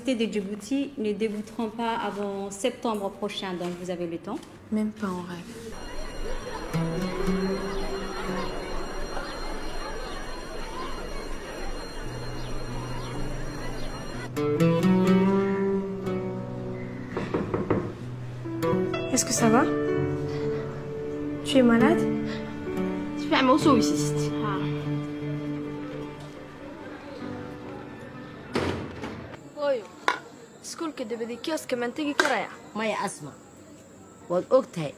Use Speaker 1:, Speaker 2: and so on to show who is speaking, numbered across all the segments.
Speaker 1: Les de Djibouti ne débuteront pas avant septembre prochain, donc vous avez le temps.
Speaker 2: Même pas en rêve. Est-ce que ça va? Tu es malade?
Speaker 3: اسمع موسوي سيستي
Speaker 2: هويو سكولك دبدي كياسك منتجي كرايا
Speaker 4: ما يا أسمع وقتها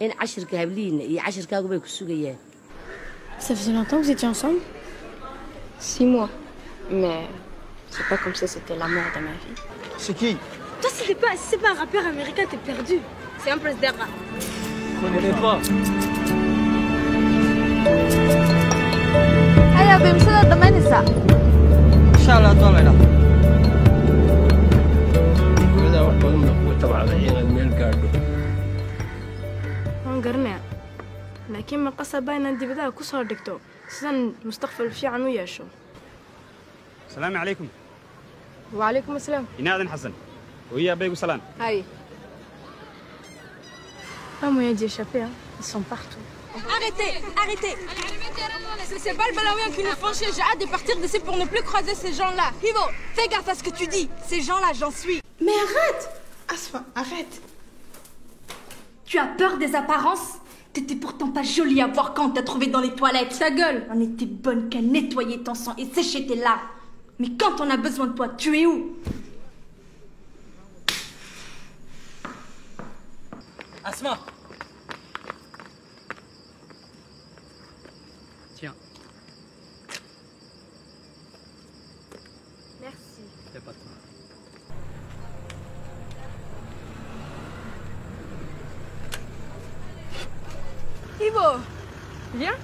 Speaker 4: إن 10 كابلين ي 10 كابل كسوقية.
Speaker 2: Ça faisait longtemps que vous étiez ensemble? 6 mois. Mais c'est pas comme ça, c'était la mort de ma vie.
Speaker 5: C'est qui?
Speaker 2: Toi, c'est pas un rappeur américain, t'es perdu. C'est un prince d'Era.
Speaker 5: Je connais pas.
Speaker 2: أيا بمسنا دمانسا.
Speaker 5: إن شاء الله طالع. هذا واحد من تبع الميل كاردو.
Speaker 2: ما قرنا. لكن ما قصة باين عندي بدأ كسر دكتور. سن مستقبل في عنو ياشو.
Speaker 6: السلام عليكم.
Speaker 2: وعليكم السلام.
Speaker 6: إنادن حسن. ويا بيقو سلام.
Speaker 2: Aïe. Pas moyen d'y échapper, hein. Ils sont partout.
Speaker 3: Arrêtez, arrêtez. C'est pas le balaouien qui nous font chier. J'ai hâte de partir d'ici pour ne plus croiser ces gens-là. Hivo, fais gaffe à ce que tu dis. Ces gens-là, j'en suis.
Speaker 7: Mais arrête! Asma, arrête!
Speaker 3: Tu as peur des apparences? T'étais pourtant pas jolie à voir quand on t'a trouvé dans les toilettes. Ta gueule! On était bonne qu'à nettoyer ton sang et sécher tes larmes. Mais quand on a besoin de toi, tu es où?
Speaker 5: Asma. Tiens.
Speaker 2: Merci.
Speaker 5: Y a pas de quoi.
Speaker 2: Ivo, viens.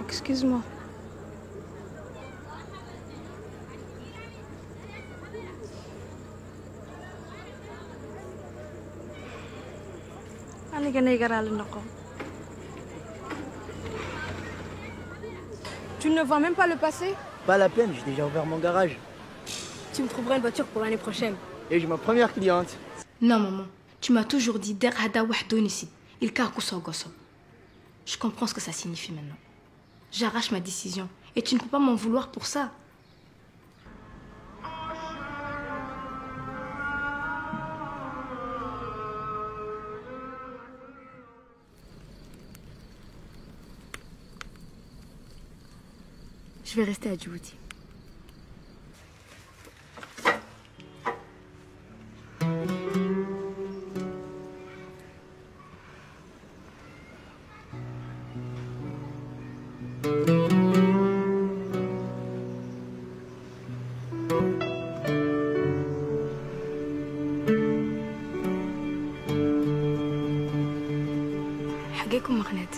Speaker 2: Excuse-moi.
Speaker 3: Tu ne vois même pas le passé?
Speaker 5: Pas la peine, j'ai déjà ouvert mon garage.
Speaker 2: Tu me trouveras une voiture pour l'année prochaine.
Speaker 5: Et j'ai ma première cliente.
Speaker 2: Non, maman. Tu m'as toujours dit Der hada wahdoun ici. Il kakuso goso. Je comprends ce que ça signifie maintenant. J'arrache ma décision. Et tu ne peux pas m'en vouloir pour ça. Je vais rester à Djibouti. حقيكم مغنات